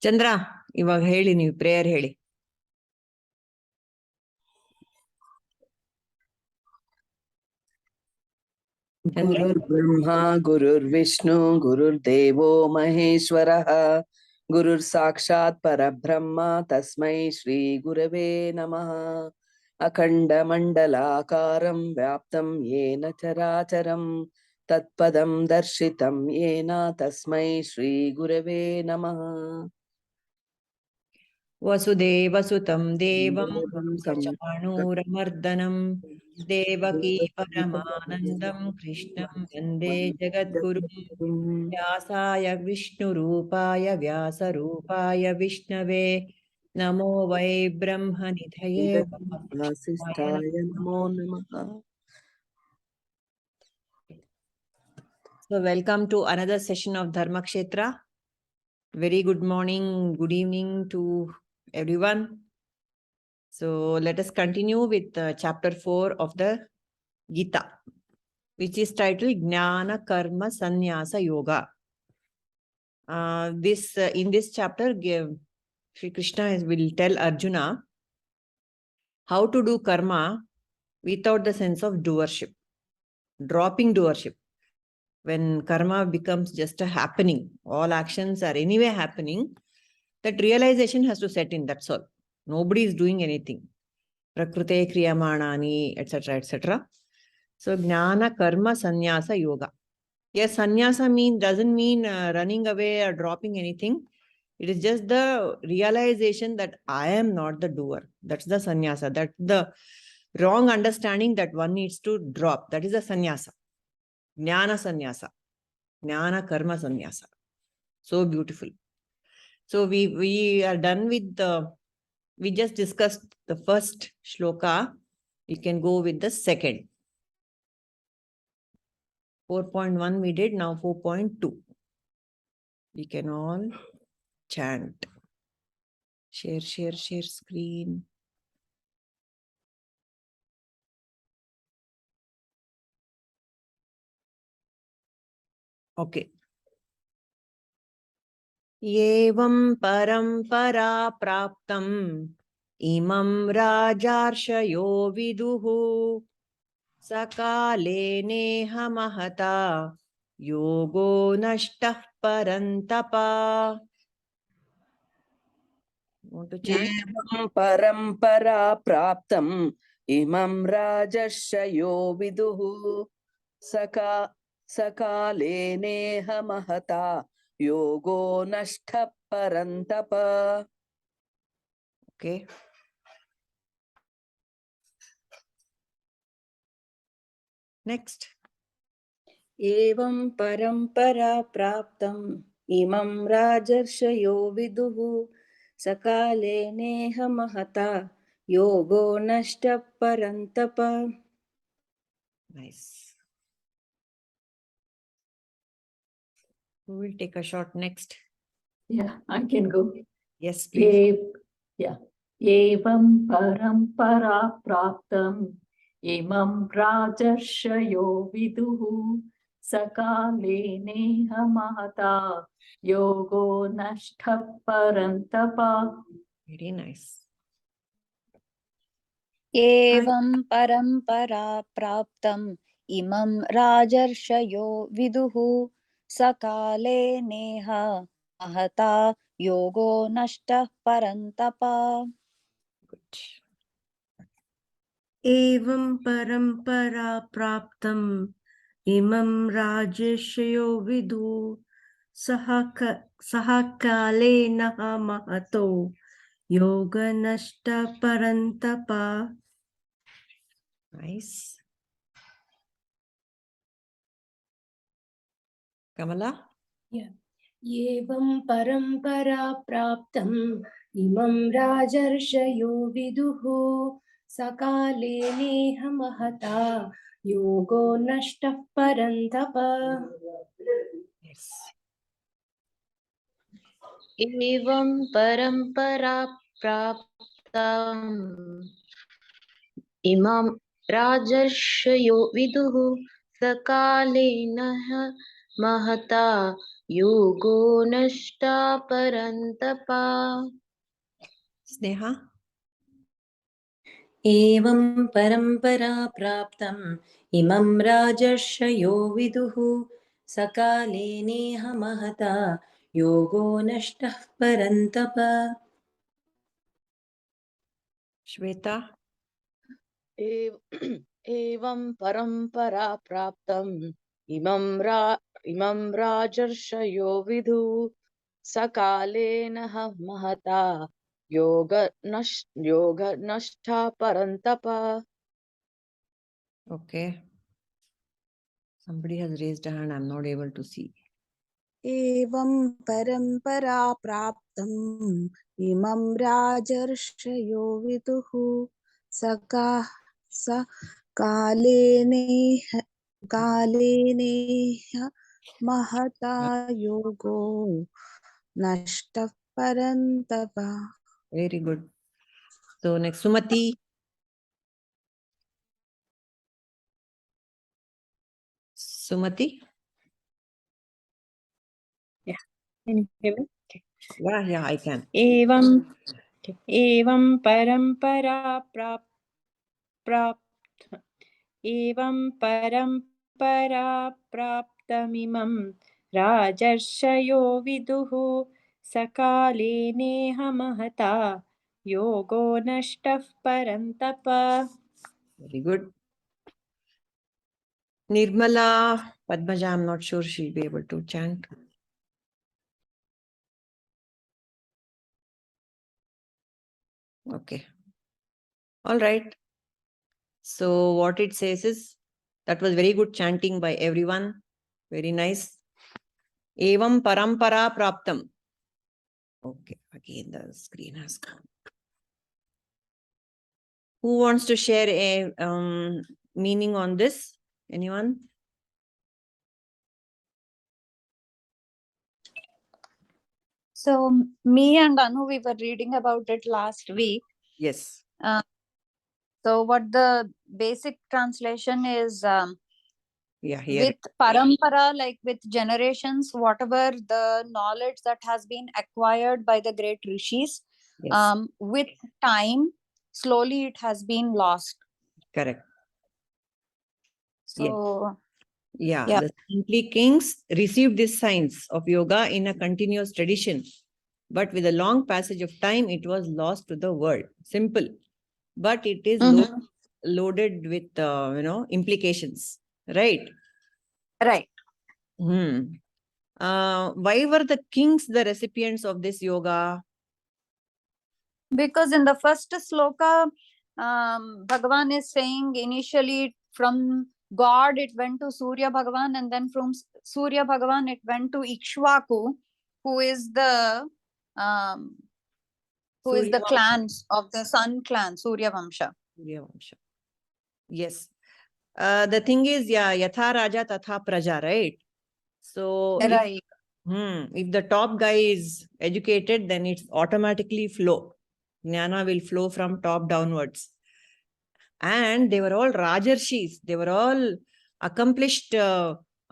ಚಂದ್ರ, ಇವಾಗ ಹೇಳಿ, ನೀವು ಪ್ರೇಯರ್ ಹೇಳಿ. ಗುರುರ್ಬ್ರಹ್ಮ ಗುರುರ್ವಿಷ್ಣು ಗುರುರ್ದೇವೋ ಮಹೇಶ್ವರಃ ಗುರುರ್ ಸಾಕ್ಷಾತ್ ಪರಬ್ರಹ್ಮ ತಸ್ಮೈ ಶ್ರೀ ಗುರವೇ ನಮಃ. ಅಖಂಡ ಮಂಡಲಾಕಾರಂ ವ್ಯಾಪ್ತಂ ಯೇನ ಚರಾಚರಂ ತತ್ಪದಂ ದರ್ಶಿತಂ ಯೇನ ತಸ್ಮೈ ಶ್ರೀ ಗುರವೇ ನಮಃ. ವಸುದೇವಸುತಂ ದೇವಂ ಚಾಣೂರಮರ್ದನಂ ದೇವಕೀ ಪರಮಾನಂದಂ ಕೃಷ್ಣಂ ವಂದೇ ಜಗದ್ಗುರುಂ ವ್ಯಾಸಾಯ ವಿಷ್ಣುರೂಪಾಯ ವ್ಯಾಸರೂಪಾಯ ವಿಷ್ಣವೇ ನಮೋ ವೈ ಬ್ರಹ್ಮನಿಧಯೇ ವಾಸಿಷ್ಠಾಯ ನಮೋ ನಮಃ. So welcome to another session of Dharma Kshetra. Very good morning, good evening to everyone. So let us continue with chapter 4 of the Gita, which is titled Jnana Karma Sannyasa Yoga. In this chapter, Sri Krishna will tell Arjuna how to do karma without the sense of doership, dropping doership. When karma becomes just a happening, all actions are anyway happening, that realization has to set in, that's all. Nobody is doing anything. Prakrute kriyamanani, etc., etc. So, jnana karma sannyasa yoga. Yes, sannyasa doesn't mean running away or dropping anything. It is just the realization that I am not the doer. That's the sannyasa. That's the wrong understanding that one needs to drop. That is the sannyasa. Jnana sannyasa. Jnana karma sannyasa. So beautiful. So we are done with we just discussed the first shloka. We can go with the second. 4.1 we did, now 4.2. We can all chant. Share screen. Okay. Evam parampara praptam imam rajarshayo viduhu sakale neha mahata yogo nashtah parantapa. Want to chant? Evam parampara praptam imam rajashayo viduhu sakale neha mahata yogo nashtha parantapa. Okay. Next. Evam parampara praptam imam rajarshyo viduhu sakale neha mahata yogo nashta parantapa. Nice. Who will take a shot next? Yeah, I can go. Yes, please. Evam parampara praptam imam rajarshayo viduhu sakale neha mahata yogo nashtha parantapa. Very nice. Evam parampara praptam imam rajarshyo viduhu sakale neha mahata yogo nashta parantapa. Good. Evam parampara praptam imam rajeshyo vidu sahakale naha mahato yoga nashta parantapa. Nice. Kamala? Yeah. Evam parampara praptam imam rajarshayo viduhu sakale neha mahata yogo nashtah parantapa. Yes. Evam parampara praptam imam rajarshayo viduhu sakale neha mahata योगो नष्टा परन्तप. Sneha? एवं परम्परा प्राप्तम् इमं राजर्षयो विदुः सकाले नेह महता योगो नष्टः परन्तप. Shweta? एवं परम्परा प्राप्तम् इमं राजर्षयो विदु सकालेन महता योग नष्टा परन्तप. Okay. Somebody has raised a hand. I'm not able to see. एवं परम्परा प्राप्तम् इमं राजर्षयो विदुः कालेनेह महता योगो नष्टः परन्तप. Very good. So next, Sumati. Sumati? Can you hear me? Okay. Yeah, I can. एवं परम्परा प्राप्तमिमं राजर्षयो विदुः सकाले नेह महता योगो नष्टः परन्तप. Very good. Nirmala, Padmaja, I'm not sure she'll be able to chant. Okay. All right. So what it says is, that was very good chanting by everyone. Very nice. Evam parampara praptam. Okay, again the screen has come. Who wants to share a meaning on this? Anyone? So me and Anu, we were reading about it last week. Yes. So what the basic translation is, Yeah, here. with parampara, like with generations, whatever the knowledge that has been acquired by the great rishis, Yes. with time, slowly it has been lost. Correct. So Yeah, yeah. the saintly kings received this science of yoga in a continuous tradition. But with a long passage of time, it was lost to the world. Simple. But it is loaded with, implications. Right? Right. Why were the kings the recipients of this yoga? Because in the first sloka, Bhagavan is saying initially from God it went to Surya Bhagavan, and then from Surya Bhagavan it went to Ikshvaku, who is the clans of the sun clan, Surya Vamsha. Surya Vamsha. Yes. The thing is, Yatha Raja Tatha Praja, right? So Right. if the top guy is educated, then it's automatically flow. Jnana will flow from top downwards. And they were all Rajarshis. They were all accomplished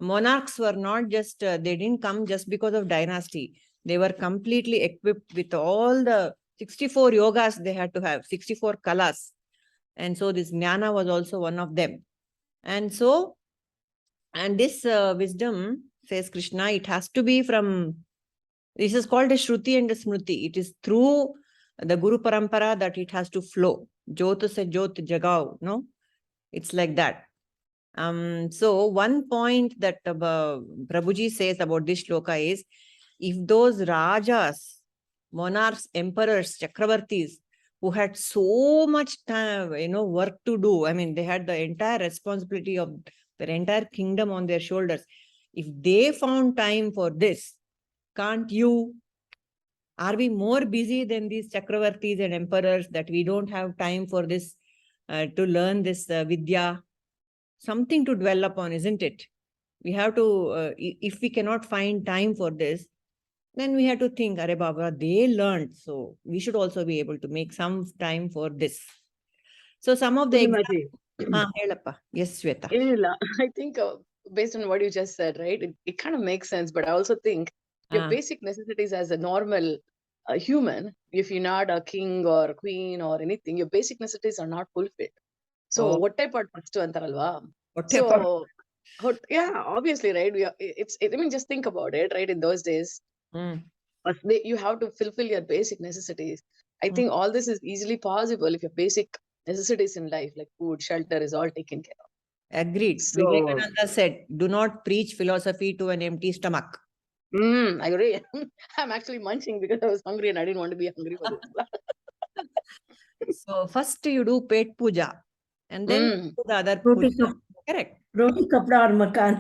monarchs. Were not just, they didn't come just because of dynasty. They were completely equipped with all the 64 yogas they had to have, 64 kalas. And so this Jnana was also one of them. And so, and this wisdom, says Krishna, it has to be from, this is called a Shruti and a Smriti. It is through the Guru Parampara that it has to flow. Jyot se Jyot jagao, no? It's like that. So one point that Prabhuji says about this shloka is, if those Rajas, monarchs, emperors, Chakravartis, who had so much time, work to do, I mean, they had the entire responsibility of their entire kingdom on their shoulders. If they found time for this, can't you? Are we more busy than these Chakravartis and emperors that we don't have time for this, to learn this Vidya? Something to dwell upon, isn't it? We have to, if we cannot find time for this, then we have to think, Are Baba, they learned, so we should also be able to make some time for this. So some of the Purnima ji. Helappa. Yes, Shweta. ಏನಿಲ್ಲ, I think based on what you just said, right? It kind of makes sense, but I also think your Ah. basic necessities as a normal human, if you're not a king or queen or anything, your basic necessities are not fulfilled. So Oh. what type of first antaralva? Whatever. So yeah, obviously, right? I mean, just think about it, right? In those days, Mm. but you have to fulfill your basic necessities. I Mm. think all this is easily possible if your basic necessities in life, like food, shelter, is all taken care of. Agreed. So, Vivekananda said, do not preach philosophy to an empty stomach. I agree. I'm actually munching because I was hungry and I didn't want to be hungry for this. So first you do pet puja and then do the other Roti, puja. Correct. roti kapda or makan.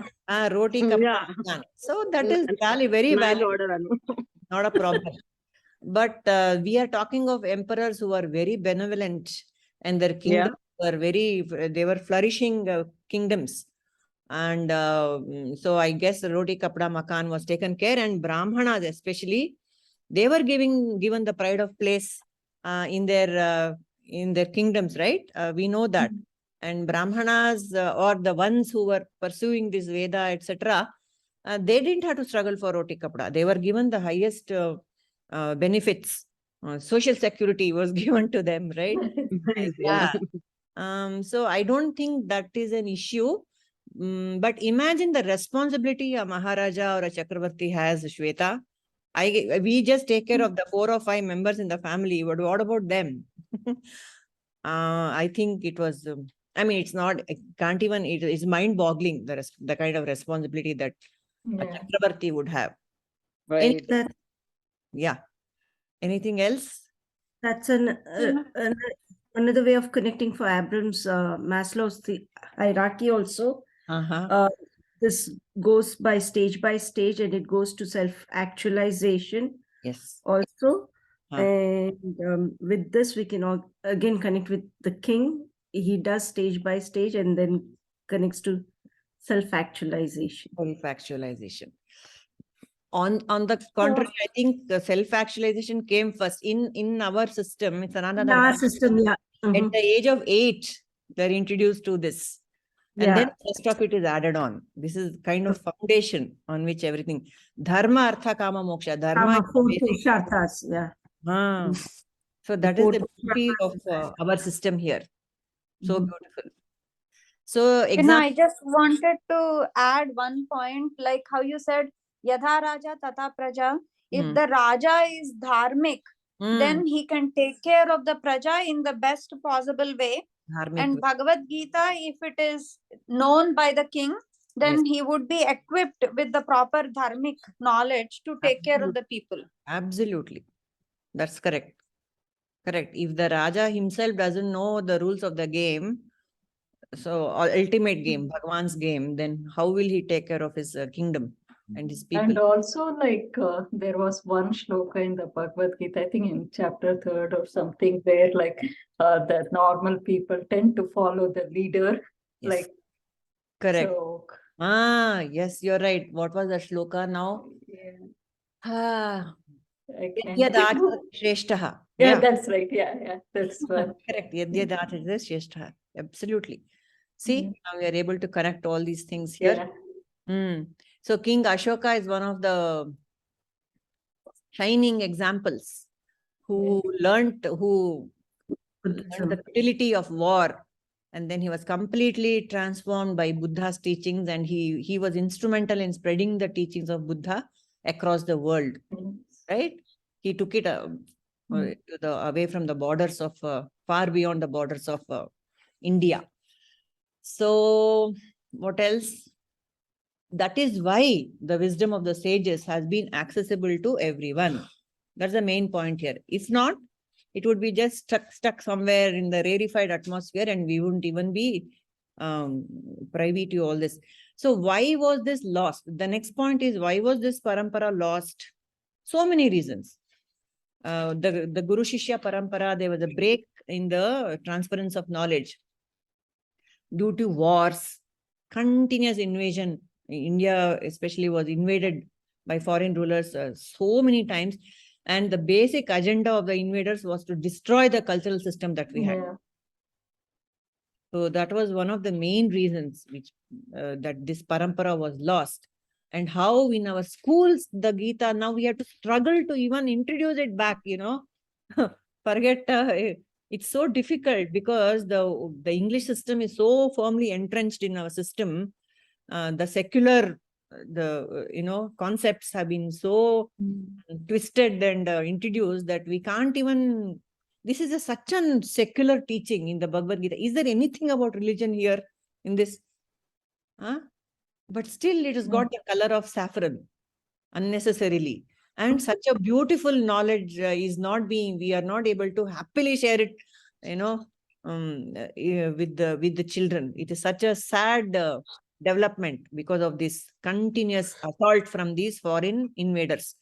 Roti kapda. Yeah. Makan. So that is valid, very Nice valid. order, Anu. Not a problem. But we are talking of emperors who are very benevolent and their kingdoms were they were flourishing kingdoms. And so I guess roti kapda makan was taken care, and Brahmanas especially, they were given the pride of place in their kingdoms, right? We know that. And Brahmanas or the ones who were pursuing this Veda, etc., they didn't have to struggle for roti kapda. They were given the highest benefits. Social security was given to them, right? Nice, Yeah. So I don't think that is an issue. But imagine the responsibility a Maharaja or a Chakravarti has, Shweta. We just take care of the 4 or 5 members in the family. But what about them? I think it was. I mean, it's not. It can't even. It's mind-boggling the kind of responsibility that a Chakravarti would have. right. Yeah. Anything else? That's another way of connecting for Abrams, Maslow's hierarchy also. This goes by stage, and it goes to self-actualization. Yes. Also. And with this, we can again connect with the king. He does stage by stage and then connects to self-actualization. Self-actualization. On the contrary, I think the self-actualization came first in our system. It's another our system, yeah. At the age of 8, they're introduced to this. And then the rest of it is added on. This is kind of foundation on which everything. Dharma, Artha, Kama, Moksha. Dharma is the basic. Yeah. So that is the beauty of our system here. So beautiful. So I just wanted to add one point, like how you said, Yadha Raja Tata Praja. If the Raja is dharmic, then he can take care of the Praja in the best possible way. And Bhagavad Gita, if it is known by the king, then he would be equipped with the proper dharmic knowledge to take care of the people. Absolutely. That's correct. Correct. If the Raja himself doesn't know the rules of the game, so ultimate game, Bhagwan's game, then how will he take care of his kingdom and his people? And also, like, there was one shloka in the Bhagavad Gita, I think in chapter 3 or something, where like the normal people tend to follow the leader. Yes. Like, correct. So, yes, you're right. What was the shloka now? Shreshtaha. Yeah, that's right. Yeah, that's one. Correct. Shreshtaha. Absolutely. See, now we are able to connect all these things here. So King Ashoka is one of the shining examples who learned the futility of war, and then he was completely transformed by Buddha's teachings, and he was instrumental in spreading the teachings of Buddha across the world. Right? He took it away from the borders of far beyond the borders of India. So what else? That is why the wisdom of the sages has been accessible to everyone. That's the main point here. If not, it would be just stuck somewhere in the rarefied atmosphere, and we wouldn't even be privy to all this. So why was this lost? The next point is, why was this parampara lost? So many reasons. The Guru Shishya parampara, there was a break in the transference of knowledge due to wars, continuous invasion. India especially was invaded by foreign rulers so many times, and the basic agenda of the invaders was to destroy the cultural system that we had. So that was one of the main reasons which that this parampara was lost. And how in our schools, the Gita, now we have to struggle to even introduce it back, Forget, it's so difficult because the English system is so firmly entrenched in our system. The secular, concepts have been so twisted and introduced that we can't even. This is such a secular teaching in the Bhagavad Gita. Is there anything about religion here in this? Huh? But still, it has got the color of saffron unnecessarily. And such a beautiful knowledge we are not able to happily share it, with the children. It is such a sad development because of this continuous assault from these foreign invaders.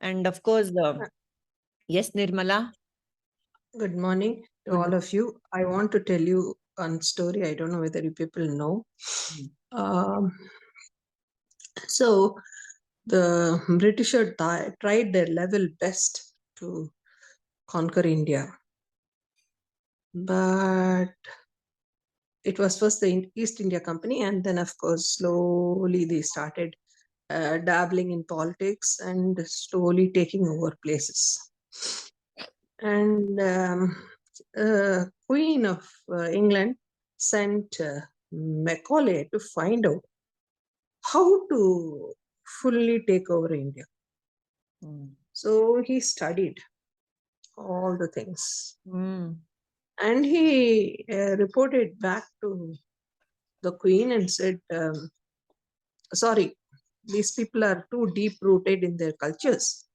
And of course, yes, Nirmala. Good morning to Good all of you. I want to tell you one story. I don't know whether you people know. So the British tried their level best to conquer India. But it was first the East India Company, and then, of course, slowly they started dabbling in politics and slowly taking over places. And Queen of England sent Macaulay to find out how to fully take over India. So he studied all the things. And he reported back to the Queen and said, sorry, these people are too deep-rooted in their cultures.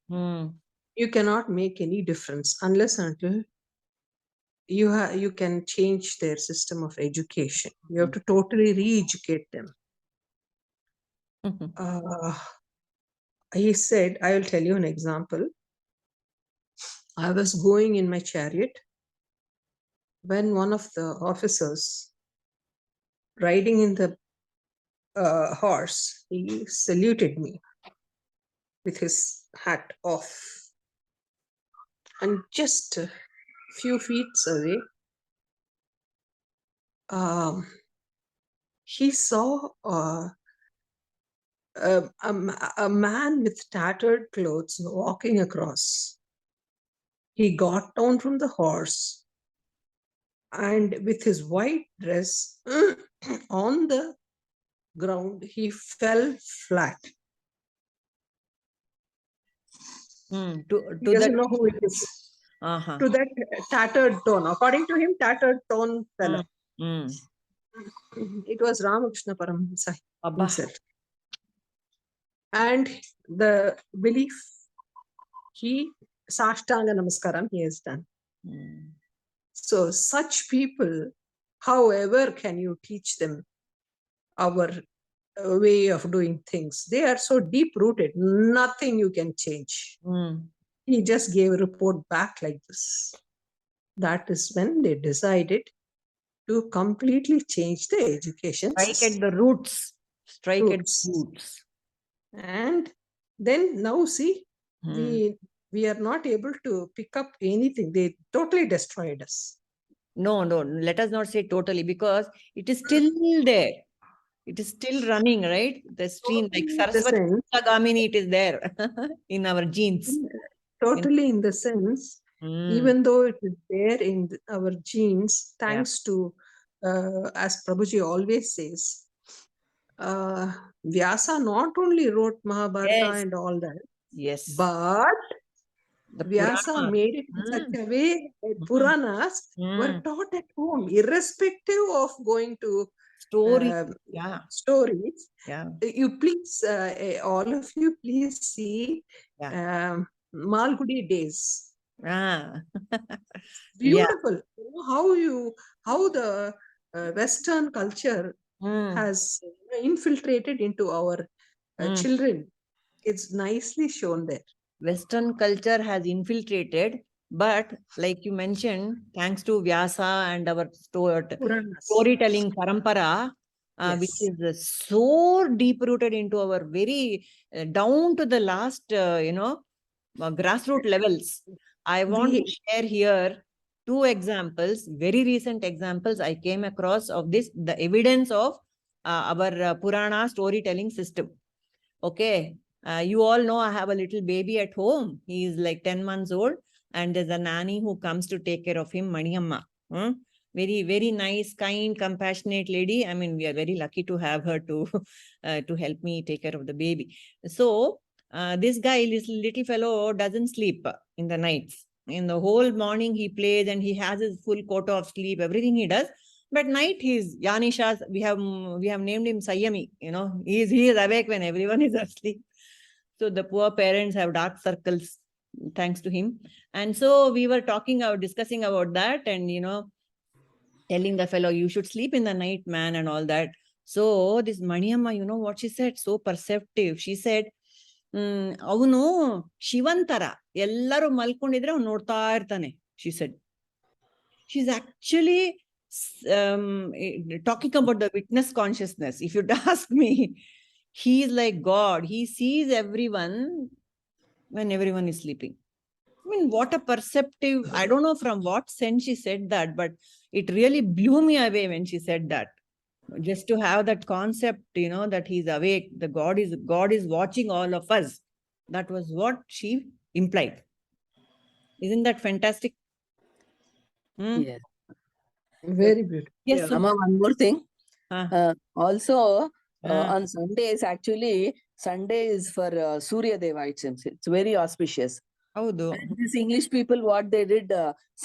You cannot make any difference unless until you can change their system of education. You have to totally re-educate them. He said, I will tell you an example. I was going in my chariot when one of the officers riding in the horse, he saluted me with his hat off. And just a few feet away, he saw a man with tattered clothes walking across. He got down from the horse and with his white dress on the ground, he fell flat. He doesn't know who it is. To that tattered tone. According to him, tattered tone fellow. It was Ramakrishna Paramahansa himself. And the belief, Sashtanga Namaskaram, he has done. So such people, however can you teach them our way of doing things? They are so deep-rooted, nothing you can change. He just gave a report back like this. That is when they decided to completely change the education Strike system. at the roots. Strike at the roots. And then now see, we are not able to pick up anything. They totally destroyed us. No, let us not say totally, because it is still there. It is still running, right? The stream, like Saraswati Gamini, it is there in our genes. Totally in the sense, even though it is there in our genes, thanks to, as Prabhuji always says, Vyasa not only wrote Mahabharata and all that, but the Vyasa Purana made it in such a way that Puranas were taught at home, irrespective of going to stories. You please, all of you, please see Malgudi Days. Beautiful. How the Western culture has infiltrated into our children. It's nicely shown there. Western culture has infiltrated, but like you mentioned, thanks to Vyasa and our storytelling parampara, which is so deep-rooted into our very down to the last, grassroots levels. I want to share here two examples, very recent examples I came across of this, the evidence of our Purana storytelling system. Okay. You all know I have a little baby at home. He is like 10 months old, and there's a nanny who comes to take care of him, Maniamma. Very, very nice, kind, compassionate lady. I mean, we are very lucky to have her to help me take care of the baby. So this guy, this little fellow, doesn't sleep in the nights. In the whole morning, he plays and he has his full quota of sleep, everything he does. But night, he's Yanisha's, we have named him Sayami. He is awake when everyone is asleep. So the poor parents have dark circles thanks to him. And so we were discussing about that, and telling the fellow, you should sleep in the night, man, and all that. So this Maniamma, you know what she said? So perceptive. She said, ಅವನು ಶಿವಂತರ ಎಲ್ಲರೂ ಮಲ್ಕೊಂಡಿದ್ರೆ ಅವ್ನು ನೋಡ್ತಾ ಇರ್ತಾನೆ. She said. She's actually talking about the witness consciousness. If you'd ask me, he's like God. He sees everyone when everyone is sleeping. I mean, what a perceptive, I don't know from what sense she said that, but it really blew me away when she said that. Just to have that concept, that he's awake, the God is watching all of us. That was what she implied. Isn't that fantastic? Yes. Very beautiful. Yes. Yeah. Amma, one more thing. Ah. Also, Ah. on Sundays, actually, Sunday is for Surya Deva, it seems. It's very auspicious. ಹೌದು. And these English people, what they did,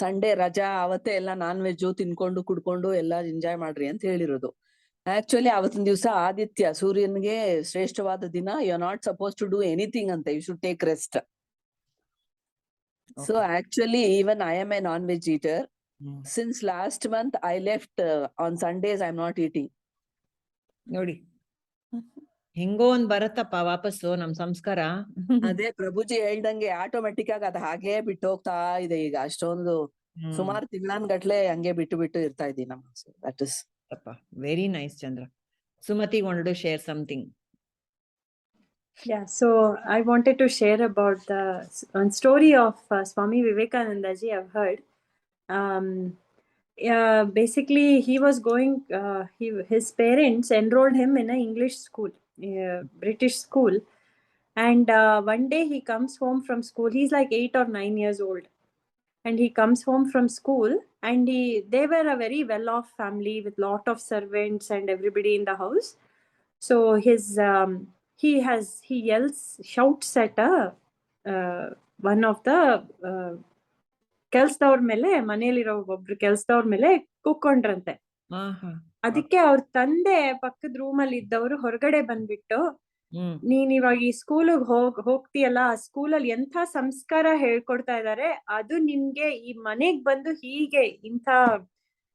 Sunday ರಜಾ ಅವತ್ತೇ ಎಲ್ಲ non veg ತಿನ್ಕೊಂಡು ಕುಡ್ಕೊಂಡು ಎಲ್ಲ enjoy ಮಾಡ್ರಿ ಅಂತ ಹೇಳಿರೋದು. ಆಕ್ಚುಲಿ ಅವತ್ತಿನ ದಿವಸ ಆದಿತ್ಯ ಸೂರ್ಯನ್ಗೆ ಶ್ರೇಷ್ಠವಾದ ದಿನ. You are not suppose to do anything ಅಂತ. You should take rest. So actually, even I am a non-veg eater. Since last month, I left on Sundays, I'm not eating. ನೋಡಿ, ಹೆಂಗೋ ಒಂದ್ ಬರತ್ತಪ್ಪ ವಾಪಸ್ಸು ನಮ್ ಸಂಸ್ಕಾರ. ಅದೇ ಪ್ರಭುಜಿ ಹೇಳ್ದಂಗೆ ಆಟೋಮೆಟಿಕ್ ಆಗಿ ಅದು ಹಾಗೆ ಬಿಟ್ಟು ಹೋಗ್ತಾ ಇದೆ ಈಗ. ಅಷ್ಟೊಂದು ಸುಮಾರು ತಿಂಗಳಾನ್ಗಟ್ಲೆ ಹಂಗೆ ಬಿಟ್ಟು ಇರ್ತಾ ಇದ್ದೀನಿ. That is very nice. Chandra, Sumati wanted to share something. Yeah, so I wanted to share about the story of Swami Vivekananda ji. I've heard. Basically, he was going. His parents enrolled him in an English school, British school, and one day he comes home from school. He's like 8 or 9 years old, and he comes home from school, and they were a very well-off family with lot of servants and everybody in the house. So his he shouts at one of the ಕೆಲ್ಸದವ್ರ ಮೇಲೆ, ಮನೇಲಿರೋ ಒಬ್ರು ಕೆಲ್ಸದವ್ರ ಮೇಲೆ ಕೂಕೊಂಡ್ರಂತೆ. ಅದಕ್ಕೆ ಅವ್ರ ತಂದೆ ಪಕ್ಕದ ರೂಮಲ್ಲಿ ಇದ್ದವರು ಹೊರಗಡೆ ಬಂದ್ಬಿಟ್ಟು, ನೀನ್ ಇವಾಗ ಈ ಸ್ಕೂಲಿಗೆ ಹೋಗ್ತೀಯಲ್ಲ, ಆ ಸ್ಕೂಲಲ್ಲಿ ಎಂಥ ಸಂಸ್ಕಾರ ಹೇಳ್ಕೊಡ್ತಾ ಇದಾರೆ, ಅದು ನಿನ್ಗೆ ಈ ಮನೆಗ್ ಬಂದು ಹೀಗೆ ಇಂಥ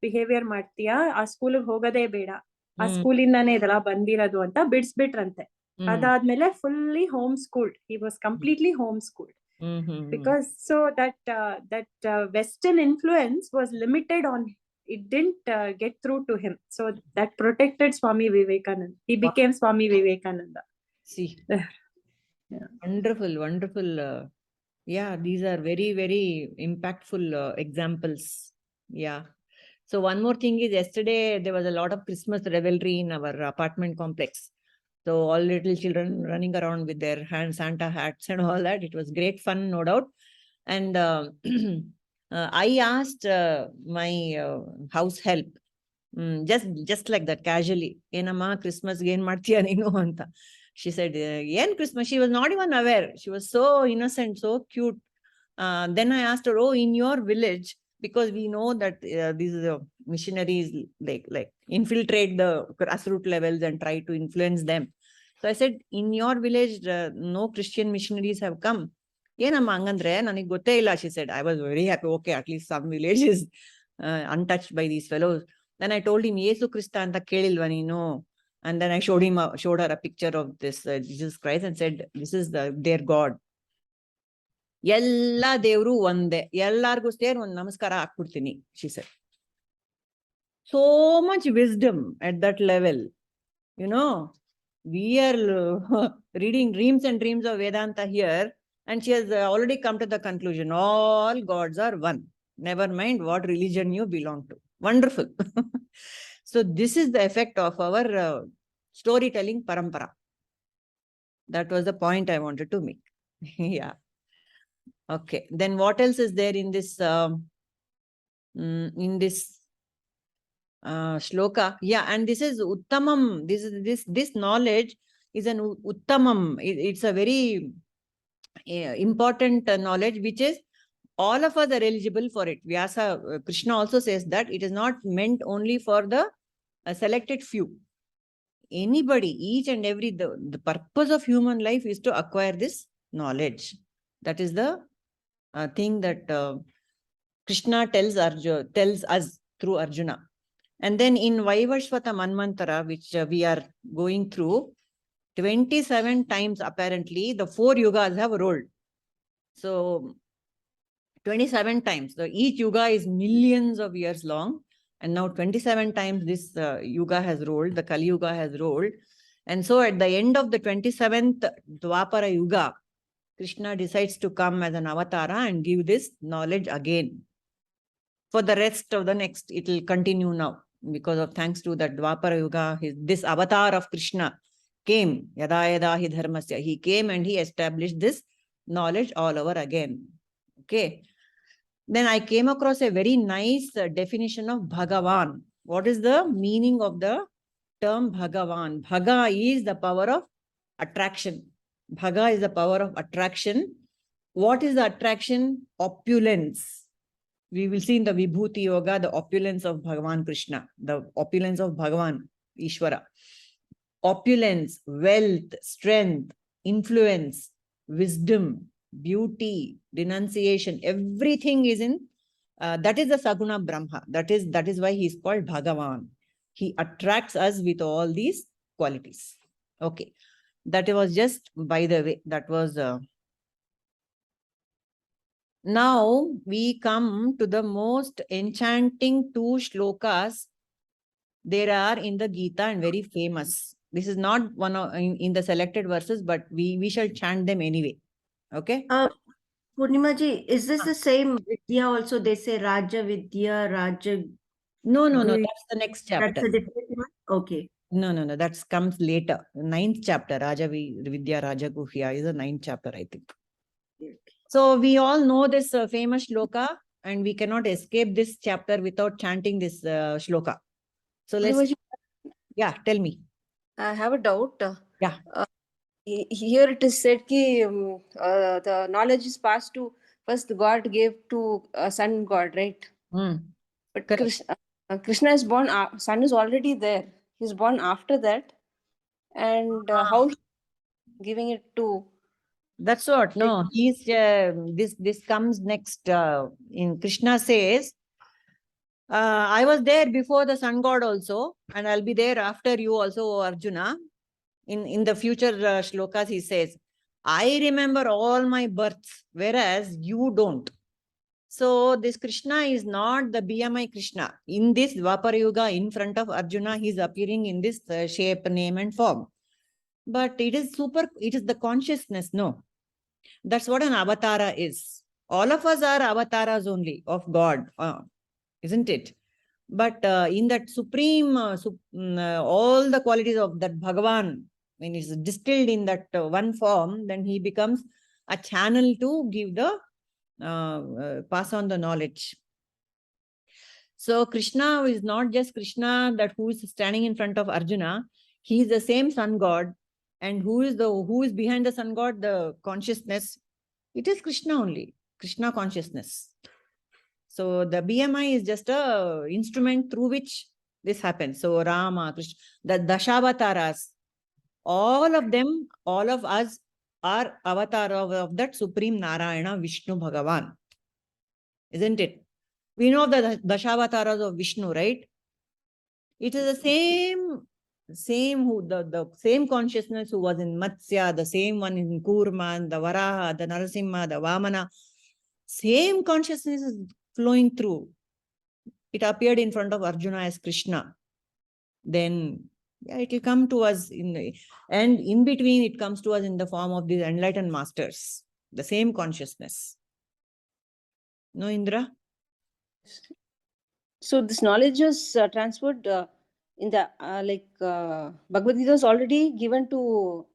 ಬಿಹೇವಿಯರ್ ಮಾಡ್ತೀಯಾ, ಆ ಸ್ಕೂಲಿಗೆ ಹೋಗೋದೇ ಬೇಡ, ಆ ಸ್ಕೂಲಿಂದಾನೇ ಇದೆಲ್ಲ ಬಂದಿರೋದು ಅಂತ ಬಿಡಿಸ್ಬಿಟ್ರಂತೆ. ಅದಾದ್ಮೇಲೆ fully home schooled. He was completely home schooled. Because so that Western influence was limited on, it didn't get through to him. So that protected Swami Vivekananda. He became Swami Vivekananda. See, yeah. Wonderful. Yeah, these are very, very impactful examples. Yeah. So one more thing is, yesterday there was a lot of Christmas revelry in our apartment complex. So all little children running around with their Santa hats and all that. It was great fun, no doubt. And I asked my house help, just like that, casually, "Enamma, Christmas gain martiya neenu anta." She said, "Yen Christmas?" She was not even aware. She was so innocent, so cute. Then I asked her, "Oh, in your village," because we know that these missionaries like infiltrate the grassroots levels and try to influence them. So I said, "In your village, no Christian missionaries have come." Yenamma hangandre ನನಗೆ ಗೊತ್ತೇ ಇಲ್ಲ. She said. I was very happy. Okay, at least some village is untouched by these fellows. Then I told him, "Yesu Krista anta kelilva neenu?" And then I showed her a picture of this Jesus Christ and said, "This is their God." ಎಲ್ಲ ದೇವ್ರು ಒಂದೇ, ಎಲ್ಲಾರ್ಗೂ ಸೇರಿ ಒಂದು ನಮಸ್ಕಾರ ಹಾಕ್ಬಿಡ್ತೀನಿ, she said. So much wisdom at that level. We are reading dreams and dreams of Vedanta here, and she has already come to the conclusion all gods are one. Never mind what religion you belong to. Wonderful. So this is the effect of our storytelling parampara. That was the point I wanted to make. Yeah. Okay. Then what else is there in this shloka? Yeah, and this is uttamam. This knowledge is an uttamam. It's a very important knowledge, which is all of us are eligible for it. Vyasa, Krishna also says that it is not meant only for the selected few. Anybody, each and every, the purpose of human life is to acquire this knowledge. That is the thing that Krishna tells us through Arjuna. And then in Vaivashvata Manvantara, which we are going through, 27 times apparently the 4 yugas have rolled. So 27 times. So each yuga is millions of years long. And now 27 times this yuga has rolled, the Kali Yuga has rolled. And so at the end of the 27th Dwapara Yuga, Krishna decides to come as an avatara and give this knowledge again. For the rest of the next, it will continue now. Because of thanks to that Dwapara Yuga, this avatar of Krishna came. Yada yada hi dharmasya. He came and he established this knowledge all over again. Okay. Then I came across a very nice definition of Bhagavan. What is the meaning of the term Bhagavan? Bhaga is the power of attraction. Bhaga is the power of attraction. What is the attraction? Opulence. We will see in the Vibhuti Yoga the opulence of Bhagavan Krishna, the opulence of Bhagavan Ishvara. Opulence, wealth, strength, influence, wisdom, beauty, renunciation, everything is in, that is the Saguna Brahma. That is why he is called Bhagavan. He attracts us with all these qualities. Okay. That was just, by the way, that was... Now we come to the most enchanting 2 shlokas there are in the Gita and very famous. This is not one of, in the selected verses, but we shall chant them anyway. Okay? Purnima ji, is this the same Vidya also? They say Raja Vidya, Raja... No, that's the next chapter. That's a different one? Okay. No, that comes later. 9th chapter, Raja Vidya, Raja Guhya is the 9th chapter, I think. Okay. So we all know this famous shloka, and we cannot escape this chapter without chanting this shloka. So let's... Yeah, tell me. I have a doubt. Yeah. Here it is said that the knowledge is passed to, first God gave to sun god, right? But Krishna is born, sun is already there. He's born after that. And how giving it to... That's what. No, he's this comes next. In Krishna says, I was there before the sun god also, and I'll be there after you also, Arjuna. In the future shlokas, he says, I remember all my births, whereas you don't. So this Krishna is not the BMI Krishna. In this Dwapara Yuga, in front of Arjuna, he is appearing in this shape, name, and form. But it is the consciousness, no. That's what an avatara is. All of us are avatars only of God, isn't it? But in that supreme, all the qualities of that Bhagavan, when it's distilled in that one form, then he becomes a channel to give the, pass on the knowledge. So Krishna is not just Krishna that who is standing in front of Arjuna. He is the same sun god. And who is behind the sun god? The consciousness. It is Krishna only. Krishna consciousness. So the BMI is just a instrument through which this happens. So Rama, Krishna, the Dashavataras, all of them, all of us are avatar of that supreme Narayana, Vishnu Bhagavan. Isn't it? We know the Dashavataras of Vishnu, right? It is the same consciousness who was in Matsya, the same one in Kurma, the Varaha, the Narasimha, the Vamana. Same consciousness is flowing through. It appeared in front of Arjuna as Krishna. Then it will come to us and in between it comes to us in the form of these enlightened masters. The same consciousness. No, Indra? So this knowledge was transferred in the Bhagavad Gita was already given to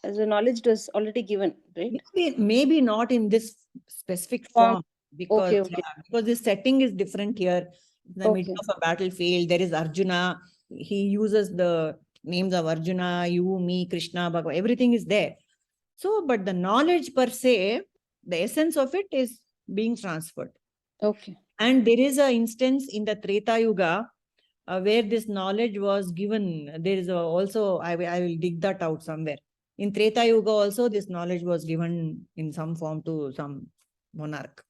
as a knowledge was already given, right? Maybe not in this specific form, because because the setting is different here. In the middle of a battlefield, there is Arjuna. He uses the names of Arjuna, you, me, Krishna, Bhagavan, everything is there. So, but the knowledge per se, the essence of it is being transferred. Okay. And there is an instance in the Treta Yuga where this knowledge was given. There is also, I will dig that out somewhere. In Treta Yuga also, this knowledge was given in some form to some monarch.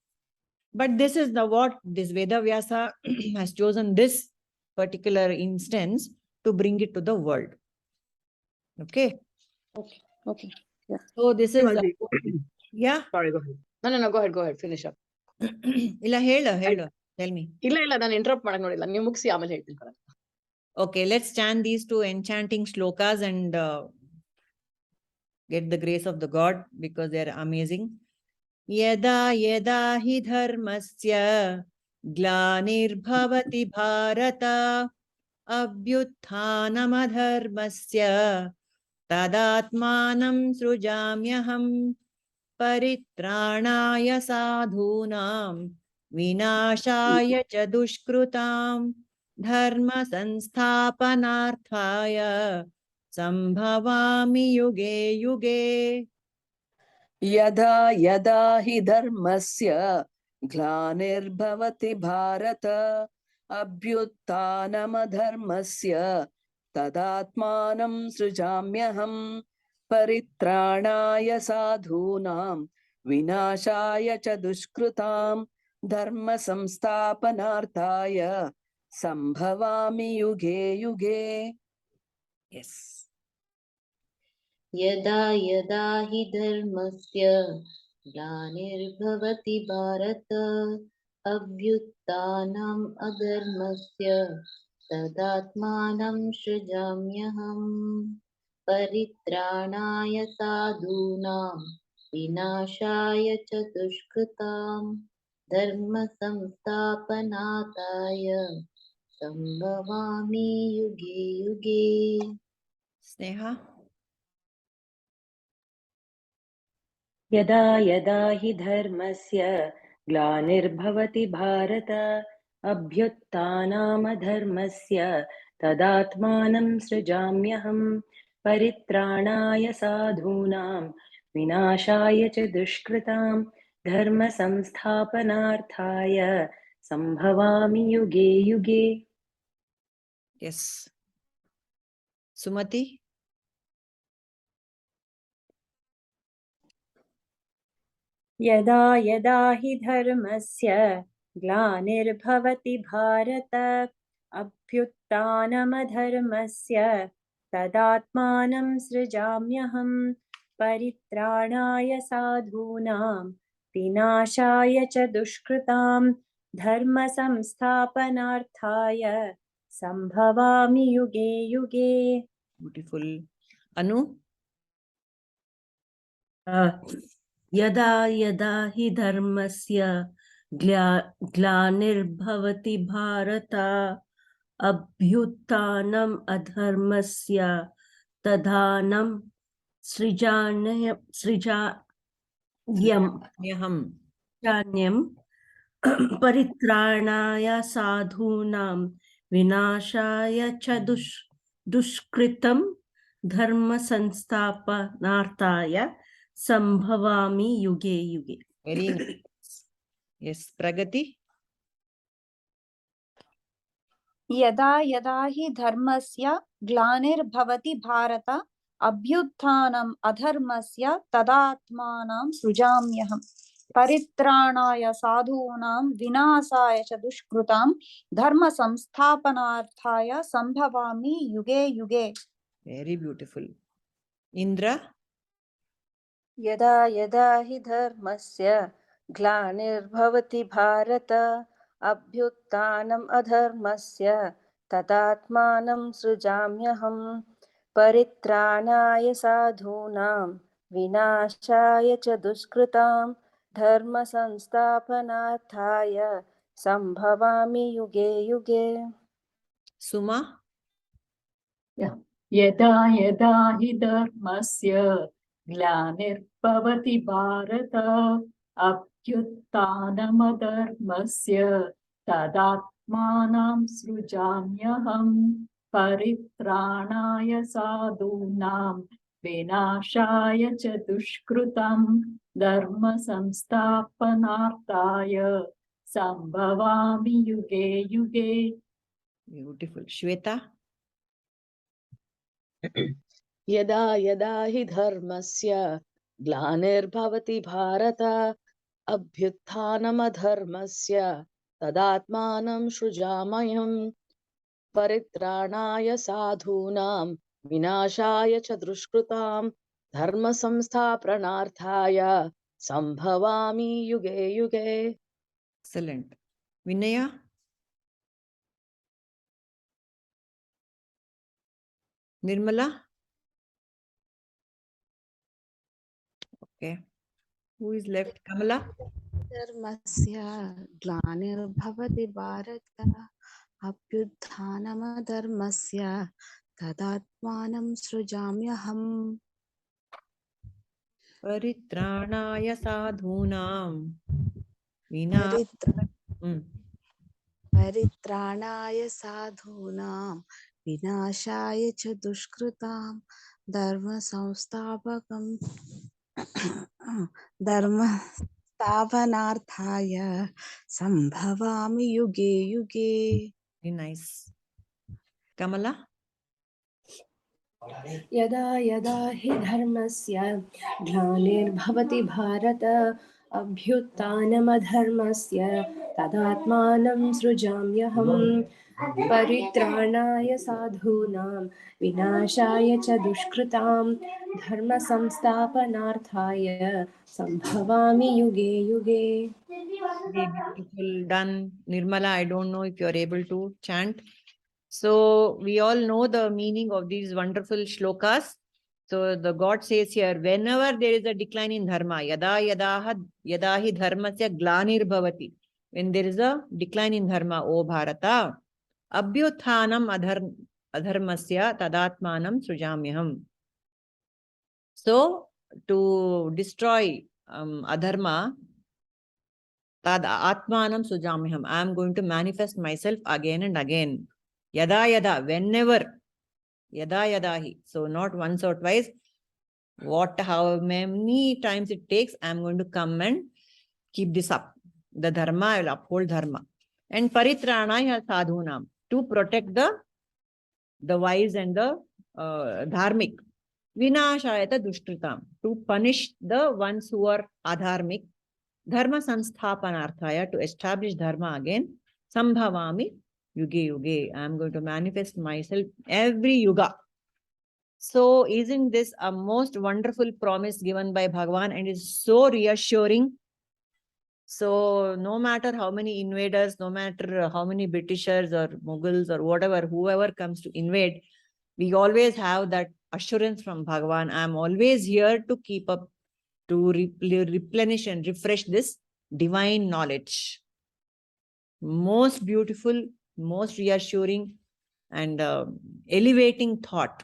But this is what this Veda Vyasa has chosen this particular instance to bring it to the world. Okay. Okay. Yeah. So this is yeah. Sorry, go ahead. No, go ahead. Finish up. ಇಲ್ಲ ಹೇಳು. Tell me. ಇಲ್ಲ ನಾನು interrupt ಮಾಡಕ್ ನೋಡಿಲ್ಲ. ನೀವು ಮುಗಿಸಿ ಆಮೇಲೆ ಹೇಳ್ತೀನಿ. Okay, let's chant these two enchanting shlokas and get the grace of the God, because they are amazing. Yada yada hi dharmasya glanirbhavati bharata abhyuthanam adharmasya tadatmanam srujamyaham paritranaya sadhunam vinashaya cha dushkrutam dharma sansthapanarthaya sambhavami yuge yuge. यदा यदा हि धर्मस्य ग्लानिर्भवति भारत अभ्युत्थानमधर्मस्य तदात्मानं सृजाम्यहं परित्राणाय साधूनां विनाशाय च दुष्कृतां धर्म संस्थापनार्थाय संभवामि युगे युगे. Yes. यदा यदा हि धर्मस्य ग्लानिर्भवति भारत अभ्युत्थानम् अधर्मस्य तदात्मानं सृजाम्यहं परित्राणाय साधूनां विनाशाय च दुष्कृतां धर्म संस्थापनार्थाय संभवामि युगे युगे. Sneha. यदा यदा हि धर्मस्य ग्लानिर्भवति भारत अभ्युत्थानमधर्मस्य तदात्मानं सृजाम्यहं परित्राणाय साधूनां विनाशाय च दुष्कृतां धर्म संस्थापनार्थाय संभवामि युगे युगे. Yes. Sumati. यदा यदा हि धर्मस्य ग्लानिर्भवति भारत अभ्युत्थानमधर्मस्य तदात्मानं सृजाम्यहं परित्राणाय साधूनां विनाशाय च दुष्कृतां धर्म संस्थापनार्थाय संभवामि युगे युगे. Beautiful. Anu. यदा यदा हि धर्मस्य ग्लानिर्भवति भारत अभ्युत्थानम् अधर्मस्य तदात्मानं सृजाम्यहं परित्राणाय साधूनां विनाशाय च दुष्कृतं धर्म संस्थापनार्थाय संभवामि युगे युगे. Very nice. Yes, Pragati. यदा यदा हि धर्मस्य ग्लानिर्भवति भारत अभ्युत्थानम् अधर्मस्य तदात्मानं सृजाम्यहं परित्राणाय साधूनां विनाशाय च दुष्कृतां धर्म संस्थापनार्थाय संभवामि युगे युगे. Very beautiful. Indra. यदा यदा हि धर्मस्य ग्लानिर्भवति भारत अभ्युत्थानम् अधर्मस्य तदात्मानं सृजाम्यहं परित्राणाय साधूनां विनाशाय च दुष्कृतां धर्म संस्थापनार्थाय Sambhavami yuge yuge. Suma? Yeah. Yada yada hi dharmasya glanirбhavati bharata abhyuttanamadharmasya tadatmanam srujamyaham paritranaya sadhunam vinashaya cha dushkrutam dharma samsthapanarthaya sambhavami yuge yuge. Beautiful. Shweta? Yada yada hi dharmasya glanirбhavati bharata abhyuttanamadharmasya tadatmanam srujamayam paritranaya sadhunam vinashaya cha dushkrutam dharma samsthapanarthaya sambhavami yuge yuge. Excellent. Vinaya? Nirmala? Okay. Who is left? Kamala? Dharmasya glanirбhavati bharata abhyuttanamadharmasya tadatmanam srujamyaham. Paritranaya sadhunam. Vina. Paritranaya sadhunam vinashaya cha dushkrutam dharma samstapakam dharma स्थापनार्थाय sambhavami yuge yuge. Very nice. Kamala? यदा यदा हि धर्मस्य ग्लानिर्भवति भारत अभ्युत्थानमधर्मस्य तदात्मानं सृजाम्यहम् परित्राणाय साधूनां विनाशाय च दुष्कृतां धर्म संस्थापनार्थाय संभवामि युगे युगे. Very beautiful. Done. Nirmala, I don't know if you are able to chant. So we all know the meaning of these wonderful shlokas. So the God says here, whenever there is a decline in dharma, yada hi dharmasya glanir-bhavati. When there is a decline in dharma, O Bharata, abhyuthanam adharmasya tadatmanam srujamyaham. So to destroy adharma, tad atmanam sujamyaham. I am going to manifest myself again and again. Yada yada, whenever. Yada yada hi. So not once or twice. How many times it takes, I am going to come and keep this up. The dharma, I will uphold dharma. And paritranaya sadhunam. To protect the wise and the dharmic. Vinashayata dushkritam. To punish the ones who are adharmic. Dharma samsthapanarthaya. To establish dharma again. Sambhavami yuge yuge. I am going to manifest myself every yuga. So isn't this a most wonderful promise given by Bhagavan and is so reassuring? So no matter how many invaders, no matter how many Britishers or Mughals or whatever, whoever comes to invade, we always have that assurance from Bhagavan. I am always here to keep up, to replenish and refresh this divine knowledge. Most beautiful, most reassuring and elevating thought.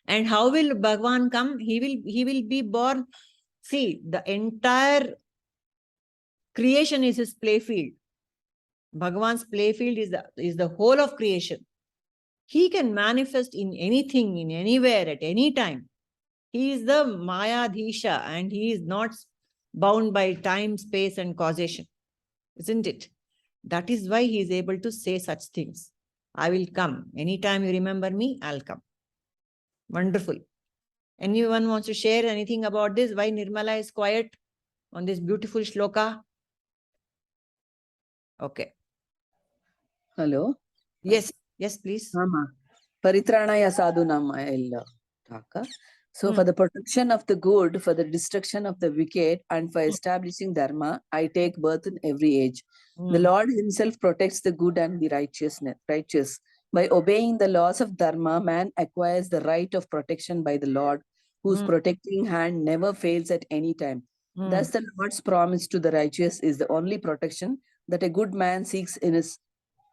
And how will Bhagavan come? He will be born. See, the entire creation is his playfield. Bhagavan's playfield is the whole of creation. He can manifest in anything, in anywhere, at any time. He is the Mayadhisha and he is not bound by time, space and causation. Isn't it? That is why he is able to say such things. I will come. Anytime you remember me, I'll come. Wonderful. Anyone wants to share anything about this? Why Nirmala is quiet on this beautiful shloka? Okay. Hello. Yes, please. Paritranaya sadhunam I'll talk. So for the protection of the good, for the destruction of the wicked, and for establishing dharma, I take birth in every age. The Lord himself protects the good and the righteous. By obeying the laws of dharma, man acquires the right of protection by the Lord, whose protecting hand never fails at any time. Thus the Lord's promise to the righteous is the only protection that a good man seeks in his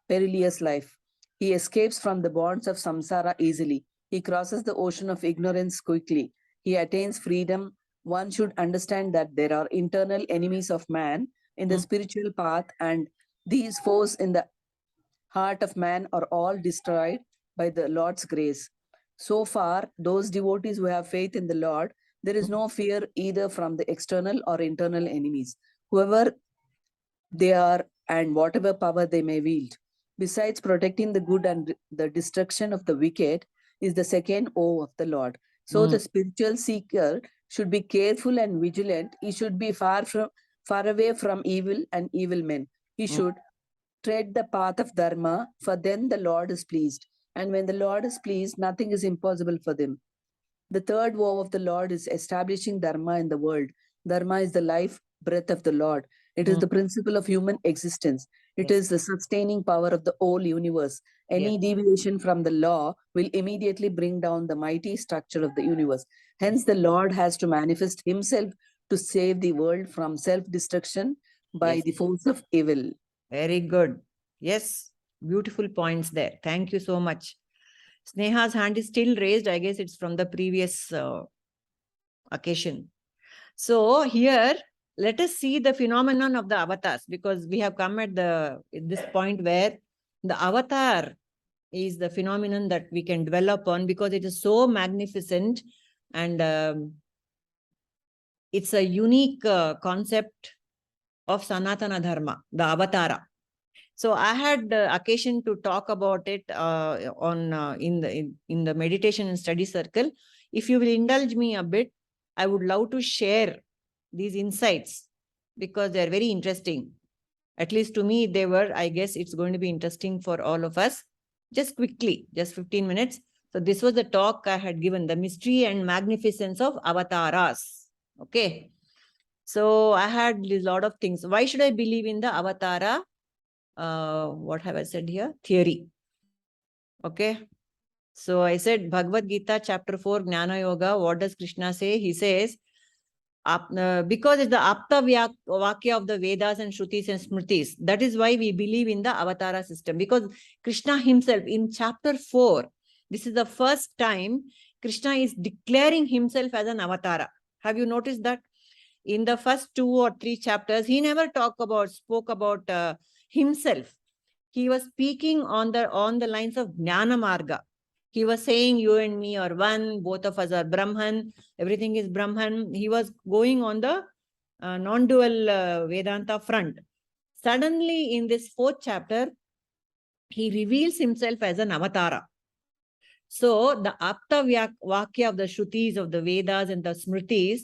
perilous life. He escapes from the bonds of samsara easily. He crosses the ocean of ignorance quickly. He attains freedom. One should understand that there are internal enemies of man in the spiritual path, and these foes in the heart of man are all destroyed by the Lord's grace. So far, those devotees who have faith in the Lord, there is no fear either from the external or internal enemies, whoever they are and whatever power they may wield. Besides protecting the good and the destruction of the wicked is the second O of the Lord. So the spiritual seeker should be careful and vigilant. He should be far away from evil and evil men. He should tread the path of Dharma, for then the Lord is pleased. And when the Lord is pleased, nothing is impossible for them. The third vow of the Lord is establishing Dharma in the world. Dharma is the life breath of the Lord. It is the principle of human existence. It is the sustaining power of the whole universe. Any deviation from the law will immediately bring down the mighty structure of the universe. Hence, the Lord has to manifest himself to save the world from self-destruction by the force of evil. Very good. Yes, beautiful points there. Thank you so much. Sneha's hand is still raised. I guess it's from the previous occasion. So here, let us see the phenomenon of the avatars, because we have come at this point where the avatar is the phenomenon that we can dwell upon, because it is so magnificent, and it's a unique concept of Sanatana Dharma, the avatara. So I had occasion to talk about it in the meditation and study circle. If you will indulge me a bit, I would love to share these insights, because they are very interesting. At least to me, they were. I guess it's going to be interesting for all of us. Just quickly, just 15 minutes. So this was the talk I had given, the mystery and magnificence of avatars. Okay. So I had a lot of things. Why should I believe in the avatara? What have I said here? Theory. Okay. So I said Bhagavad Gita chapter 4 Jnana Yoga. What does Krishna say? He says, because it's the Apta Vakya of the Vedas and Shrutis and Smritis. That is why we believe in the avatara system. Because Krishna himself in chapter 4, this is the first time Krishna is declaring himself as an avatara. Have you noticed that? In the first 2 or 3 chapters, he never spoke about himself. He was speaking on the lines of Jnana Marga. He was saying, you and me are one, both of us are Brahman, everything is Brahman. He was going on the non-dual Vedanta front. Suddenly, in this 4th chapter, he reveals himself as an avatara. So, the Apta Vakya of the Shrutis, of the Vedas and the Smritis,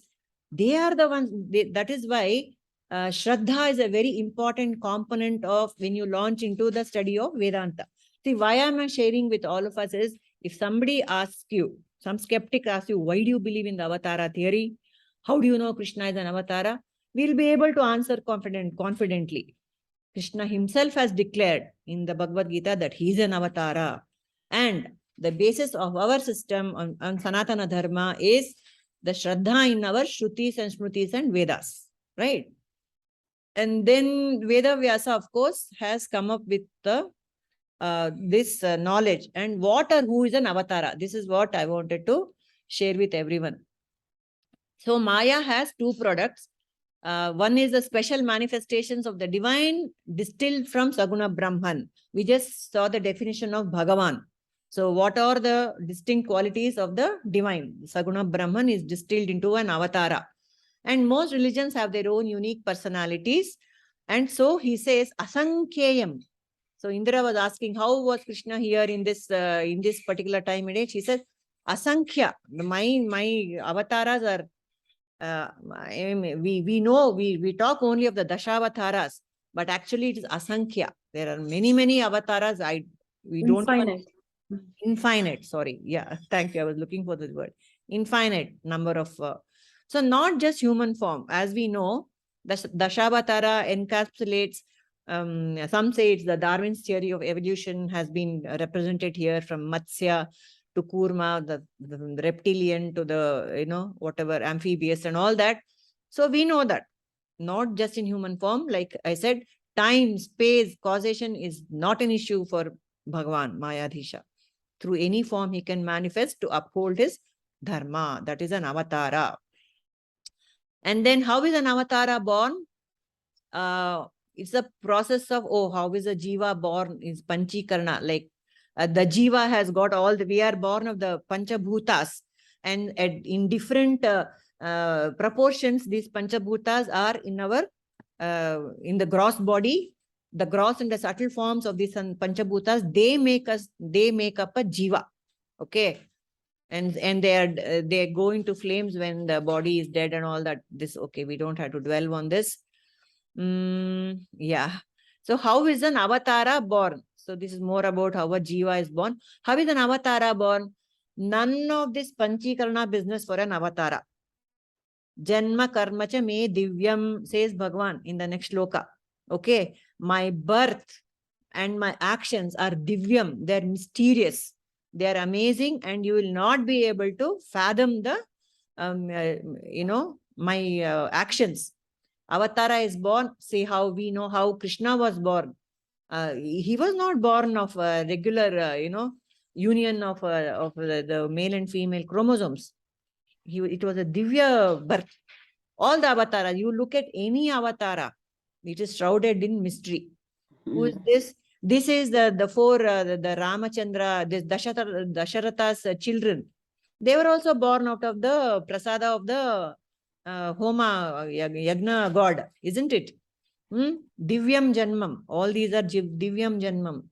they are the ones, that is why Shraddha is a very important component of when you launch into the study of Vedanta. See, why am I sharing with all of us is, if somebody asks you, some skeptic asks you, why do you believe in the avatara theory? How do you know Krishna is an avatara? We'll be able to answer confidently. Krishna himself has declared in the Bhagavad Gita that he is an avatara. And the basis of our system on Sanatana Dharma is the Shraddha in our Shrutis and Smritis and Vedas. Right? And then Veda Vyasa, of course, has come up with the this knowledge and what or who is an avatara. This is what I wanted to share with everyone. So Maya has 2 products. One is the special manifestations of the divine distilled from Saguna Brahman. We just saw the definition of Bhagavan. So what are the distinct qualities of the divine? Saguna Brahman is distilled into an avatara. And most religions have their own unique personalities. And so he says, Asankheyam. So Indra was asking, how was Krishna here in this particular time and age? He says, Asankhya. My avatars are, we talk only of the Dashavataras, but actually it is Asankhya. There are many avatars. We don't Infinite. Infinite, sorry. Yeah, thank you. I was looking for this word. Infinite number of. So not just human form. As we know, the Dashavatara encapsulates, some say it's the Darwin's theory of evolution has been represented here, from Matsya to Kurma, the reptilian to the, whatever, amphibious and all that. So we know that not just in human form, like I said, time, space, causation is not an issue for Bhagavan, Mayadhisha. Through any form he can manifest to uphold his dharma. That is an avatara. And then how is an avatara born? It's a process of, how is a jiva born? Is panchikarna. Like the jiva has got all we are born of the panchabhutas. And in different proportions, these panchabhutas are in our, in the gross body. The gross and the subtle forms of these panchabhutas, they make up a jiva. Okay. And they go into flames when the body is dead and all that. We don't have to dwell on this. Yeah. So how is an avatara born? So this is more about how a jiva is born. How is an avatara born? None of this panchikarna business for an avatara. Janma karma cha me divyam, says Bhagavan in the next shloka. Okay. My birth and my actions are divyam. They're mysterious. They are amazing, and you will not be able to fathom the, my actions. Avatara is born. See how we know how Krishna was born. He was not born of a regular, union of the male and female chromosomes. It was a divya birth. All the avatara, you look at any avatara, it is shrouded in mystery. Who is this? This is the four, the Ramachandra, this Dasharatha's children. They were also born out of the prasada of the Homa, Yagna god, isn't it? Divyam Janmam. All these are Divyam Janmam.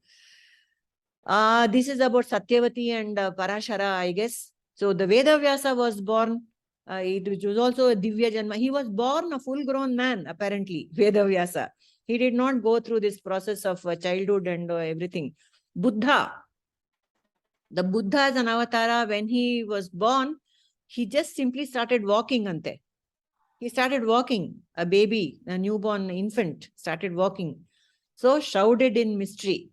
This is about Satyavati and Parashara, I guess. So the Vedavyasa was born. It was also a Divya Janma. He was born a full-grown man, apparently, Vedavyasa. He did not go through this process of childhood and everything. Buddha. The Buddha as an avatara, when he was born, he just simply started walking, ante. He started walking. A baby, a newborn infant started walking. So shrouded in mystery.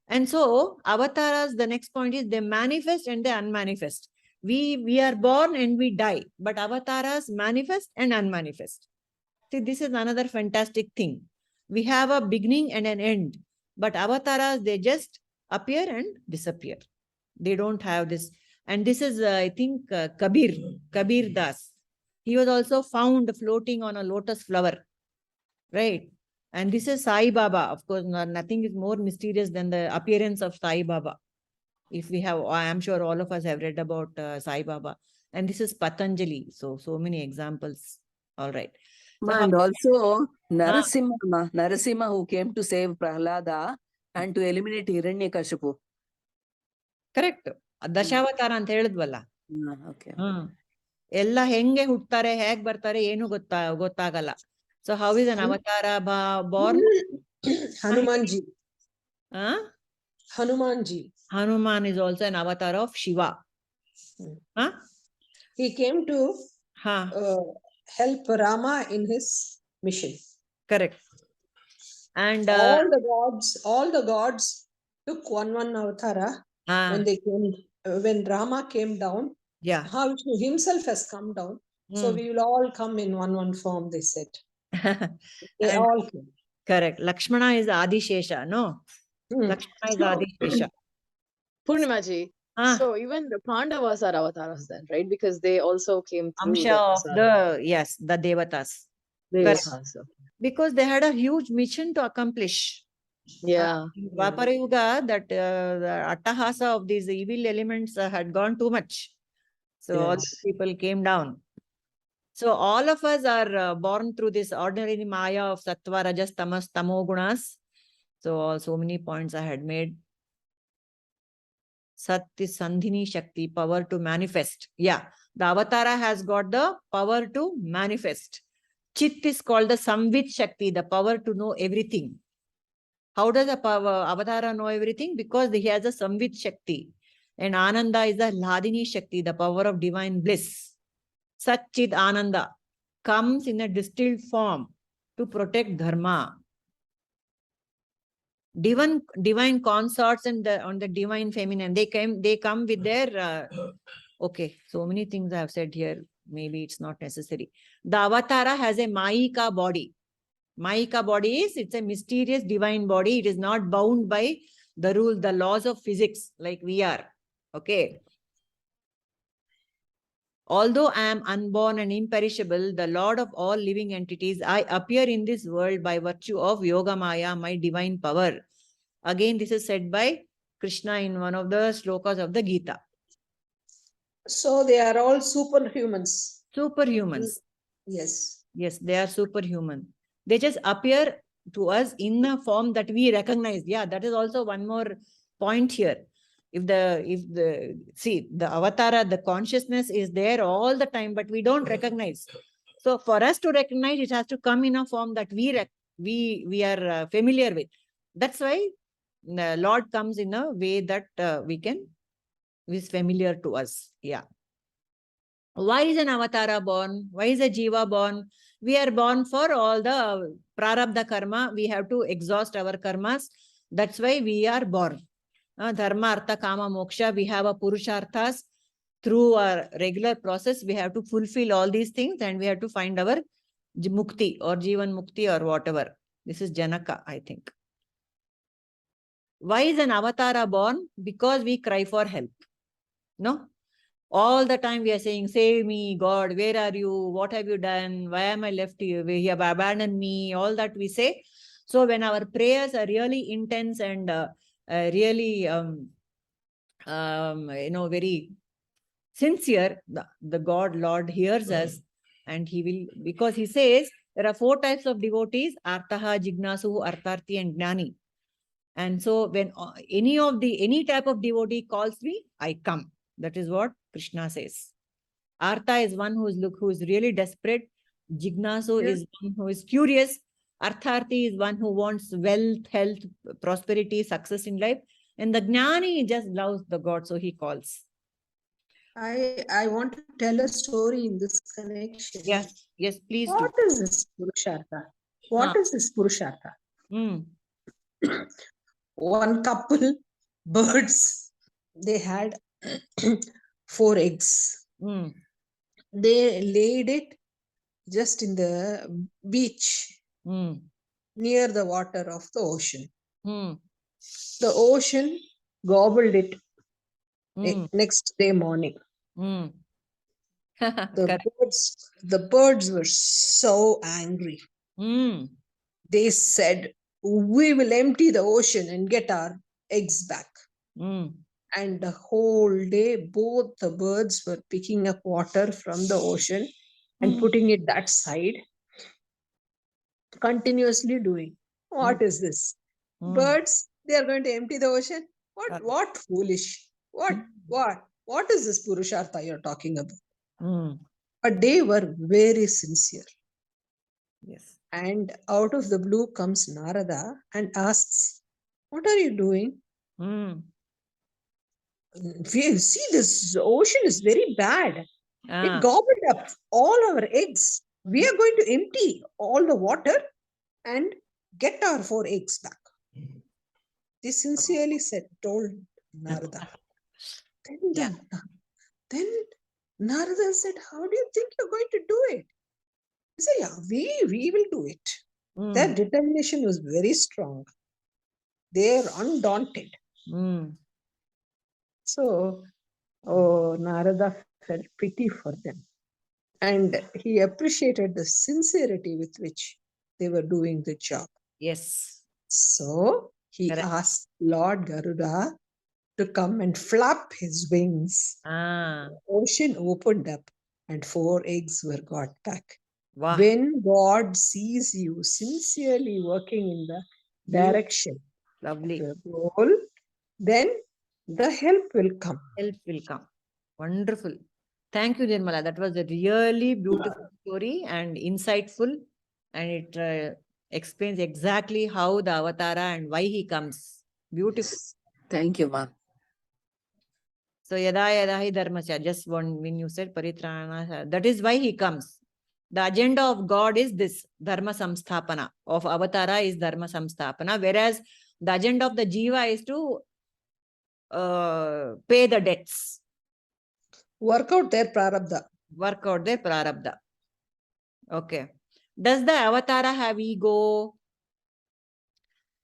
And so avatars, the next point is they manifest and they unmanifest. We are born and we die, but avatars manifest and unmanifest. See, this is another fantastic thing. We have a beginning and an end, but avatars, they just appear and disappear. They don't have this. And this is, I think, Kabir Das. He was also found floating on a lotus flower, right? And this is Sai Baba. Of course, nothing is more mysterious than the appearance of Sai Baba. If we have, I am sure all of us have read about Sai Baba. And this is Patanjali. So many examples. All right. So and also Narasimha who came to save Prahlada and to eliminate Hiranyakashipu. Correct. Dashavatara ಅಂತ ಹೇಳಿದ್ವಲ್ಲ. Okay. ಎಲ್ಲ ಹೆಂಗೆ ಹುಟ್ಟುತ್ತಾರೆ, ಹೇಗೆ ಬರ್ತಾರೆ ಏನು ಗೊತ್ತಾಗಲ್ಲ. So how is an avatara born? Hanumanji. Hanumanji. Hanuman is also an avatar of Shiva. He came to help Rama in his mission. Correct. And all the gods took one avatara when they came. When Rama came down, how Vishnu himself has come down. So we will all come in one form, they said. They all came. Correct. Lakshmana is Adishesha, no? Lakshmana is Adishesha. Purnimaji. So even the Pandavas are avatars then, right? Because they also came through Amsha of the Devatas. Devatas. Because they had a huge mission to accomplish. Yeah. Dwapara Yuga, that the attahasa of these evil elements had gone too much. So all the people came down. So all of us are born through this ordinary maya of sattva, rajas, tamas, tamo gunas. So many points I had made. Sat is Sandhini Shakti, power to manifest. Yeah, the avatara has got the power to manifest. Chit is called the Samvit Shakti, the power to know everything. How does the avatara know everything? Because he has a Samvit Shakti. And Ananda is the Hladini Shakti, the power of divine bliss. Sat Chit Ananda comes in a distilled form to protect Dharma. Divine consorts and on the divine feminine, they come with their so many things I have said here, maybe it's not necessary. The avatara has a Mayika body. Mayika body is, it's a mysterious divine body. It is not bound by the laws of physics like we are. Okay. Although I am unborn and imperishable, the Lord of all living entities, I appear in this world by virtue of Yoga Maya, my divine power. Again, this is said by Krishna in one of the slokas of the Gita. So they are all superhumans. Superhumans. Yes. Yes, they are superhuman. They just appear to us in a form that we recognize. Yeah, that is also one more point here. If the avatara, the consciousness is there all the time, but we don't recognize. So for us to recognize, it has to come in a form that we are familiar with. That's why the Lord comes in a way that is familiar to us. Yeah. Why is an avatara born? Why is a jiva born? We are born for all the prarabdha karma. We have to exhaust our karmas. That's why we are born. Dharma, artha, kama, moksha. We have a purusharthas. Through our regular process, we have to fulfill all these things and we have to find our mukti or jivan mukti or whatever. This is Janaka, I think. Why is an avatara born? Because we cry for help. No? All the time we are saying, save me, God, where are you? What have you done? Why am I left here? You have abandoned me. All that we say. So when our prayers are really intense and really, very sincere, the God, Lord hears us and he will, because he says there are 4 types of devotees, Artaha, Jignasu, Artharthi and Gnani. And so when any type of devotee calls me, I come. That is what Krishna says. Artha is one who is really desperate. Jignasu is one who is curious. Artharthi is one who wants wealth, health, prosperity, success in life. And the Gnani just loves the God, so he calls. I want to tell a story in this connection. Yes, please What is this Purushartha? What is this Purushartha? One couple, birds, they had 4 eggs. They laid it just in the beach near the water of the ocean. The ocean gobbled it next day morning. The birds were so angry. They said, we will empty the ocean and get our eggs back. And the whole day, both the birds were picking up water from the ocean and putting it that side, continuously doing. What is this? Birds, they are going to empty the ocean? What foolish? What is this Purushartha you're talking about? But they were very sincere. Yes. And out of the blue comes Narada and asks, what are you doing? See, this ocean is very bad. It gobbled up all our eggs. We are going to empty all the water and get our 4 eggs back. They sincerely told Narada. Then Narada said, how do you think you're going to do it? He said, yeah, we will do it. Their determination was very strong. They are undaunted. So, Narada felt pity for them. And he appreciated the sincerity with which they were doing the job. Yes. So, he asked Lord Garuda to come and flap his wings. The ocean opened up and 4 eggs were got back. Wow. When God sees you sincerely working in the direction of the goal, then the help will come. Help will come. Wonderful. Thank you, Nirmala. That was a really beautiful story and insightful. And it explains exactly how the avatara and why he comes. Beautiful. Thank you, ma'am. So, yada yada hi dharmasya, just one, when you said paritrana, that is why he comes. The agenda of God is this, dharma samsthapana. Of avatara is dharma samsthapana. Whereas the agenda of the jiva is to pay the debts. Work out their prarabdha. Work out their prarabdha. Okay. Does the avatara have ego?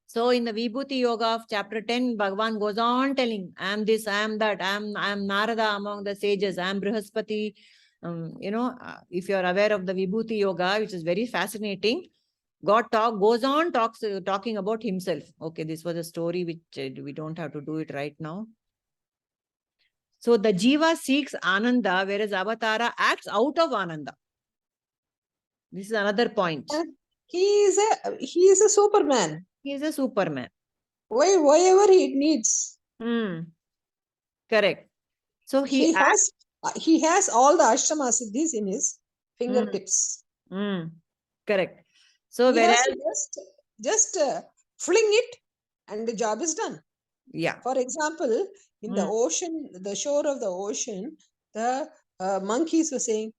So in the Vibhuti Yoga of chapter 10, Bhagavan goes on telling, I am this, I am that, I am Narada among the sages, I am Brihaspati. If you are aware of the Vibhuti Yoga, which is very fascinating, God goes on talking about himself. Okay, this was a story which we don't have to do it right now. So the Jiva seeks Ananda, whereas Avatara acts out of Ananda. This is another point. He is a Superman. He is a Superman. Whatever he needs. Correct. So he has all the Ashtama Siddhis in his fingertips. Correct. So he whereas has to just fling it and the job is done. Yeah. For example, in the ocean, the shore of the ocean, the monkeys were saying,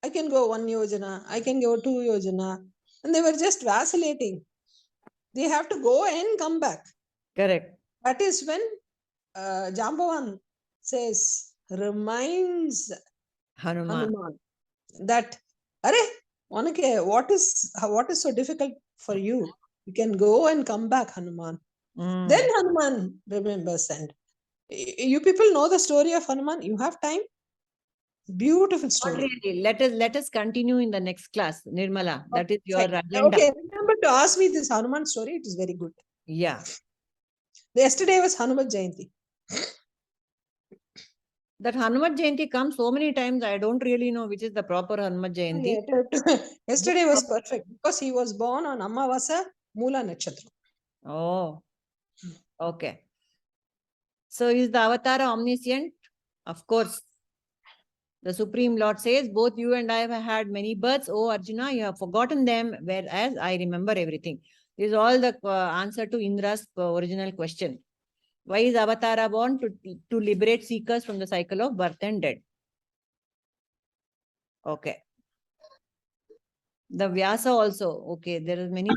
I can go 1 yojana, I can go 2 yojana. And they were just vacillating. They have to go and come back. Correct. That is when Jambavan says, reminds Hanuman that, what is so difficult for you? You can go and come back, Hanuman. Then Hanuman remembers, and you people know the story of Hanuman. You have time. Beautiful story. Not really. Let us continue in the next class, Nirmala. That is your agenda. Okay, remember to ask me this Hanuman story. It is very good. Yeah. Yesterday was Hanuman Jayanti. That Hanuman Jayanti comes so many times, I don't really know which is the proper Hanuman Jayanti. Yesterday was perfect because he was born on Amavasa Mula Nakshatra. Oh, okay. So is the avatar omniscient? Of course. The Supreme Lord says, both you and I have had many births. Oh, Arjuna, you have forgotten them, whereas I remember everything. This is all the answer to Indra's original question. Why is Avatara born? To liberate seekers from the cycle of birth and death. Okay. The Vyasa also. Okay, there are many.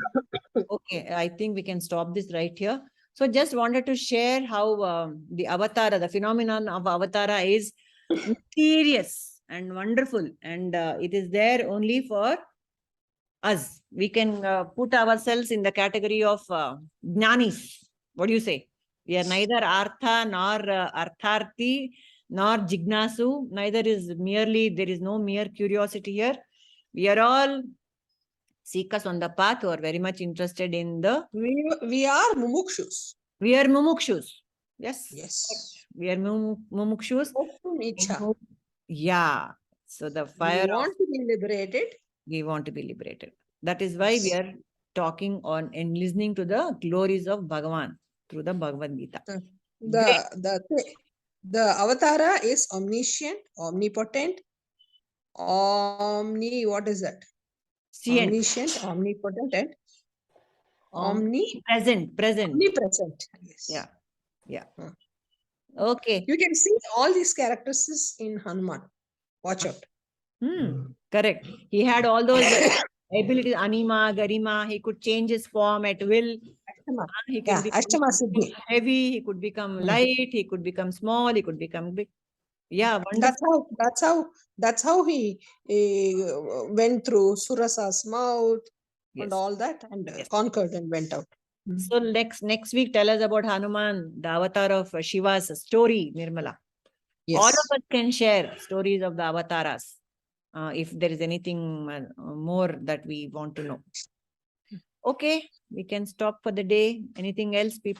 Okay, I think we can stop this right here. So just wanted to share how the Avatara, the phenomenon of Avatara is mysterious and wonderful. And it is there only for us. We can put ourselves in the category of Jnanis. What do you say? We are neither Artha nor Artharthi nor Jignasu. Neither is merely, there is no mere curiosity here. We are all seekers on the path who are very much interested in the... We are mumukshus. We are mumukshus. Yes. Yes. We are mumukshus. Yeah. So the fire we want to be liberated. We want to be liberated. That is why we are talking on and listening to the glories of Bhagavan through the Bhagavad Gita. The Avatara is omniscient, omnipotent, what is that? Omniscient, omnipotent, and present. Omnipresent. Yes. Yeah. Okay. You can see all these characteristics in Hanuman. Watch out. Correct. He had all those abilities, Anima, Garima. He could change his form at will. He could become heavy. He could become light. He could become small. He could become big. Yeah, wonderful. That's how he went through Surasa's mouth and all that, and conquered and went out. So next week, tell us about Hanuman, the avatar of Shiva's story, Nirmala. Yes. All of us can share stories of the avatars. If there is anything more that we want to know. Okay, we can stop for the day. Anything else, people?